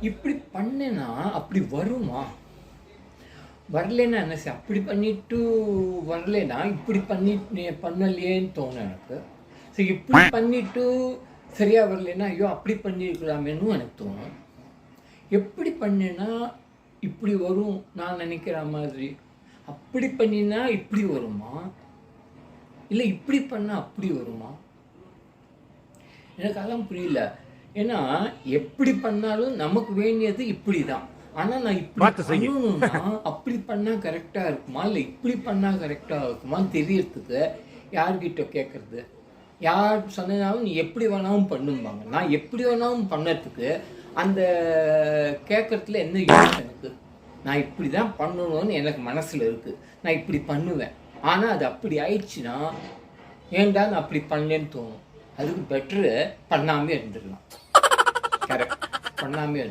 இப்படி பண்ணேன்னா அப்படி வருமா? வரலைன்னா என்ன செய்ய? அப்படி பண்ணிட்டு வரலைன்னா இப்படி பண்ணலையேன்னு தோணும் எனக்கு. ஸோ இப்படி பண்ணிட்டு சரியாக வரலைன்னா ஐயோ அப்படி பண்ணியிருக்கலாமேன்னு எனக்கு தோணும். எப்படி பண்ணேன்னா இப்படி வரும் நான் நினைக்கிற மாதிரி, அப்படி பண்ணினா இப்படி வருமா, இல்லை இப்படி பண்ணால் அப்படி வருமா? எனக்கு அதெல்லாம் புரியல. ஏன்னா எப்படி பண்ணாலும் நமக்கு வேண்டியது இப்படி தான். ஆனால் நான் இப்படி பண்ணணும்னா அப்படி பண்ணால் கரெக்டாக இருக்குமா இல்லை இப்படி பண்ணால் கரெக்டாக இருக்குமான்னு தெரியறதுக்கு யார்கிட்ட கேட்குறது? யார் சொன்னாலும் நீ எப்படி வேணாலும் பண்ணும்பாங்க. நான் எப்படி வேணாலும் பண்ணறதுக்கு அந்த கேட்குறதுல என்ன யூஸ் எனக்கு? நான் இப்படி தான் பண்ணணும்னு எனக்கு மனசில் இருக்குது, நான் இப்படி பண்ணுவேன். ஆனால் அது அப்படி ஆயிடுச்சுன்னா ஏன்டா நான் அப்படி பண்ணேன்னு தோணும். அதுக்கு பெட்ரு பண்ணாமே இருந்துடலாம். கரெக்ட், பண்ணாமே இருந்து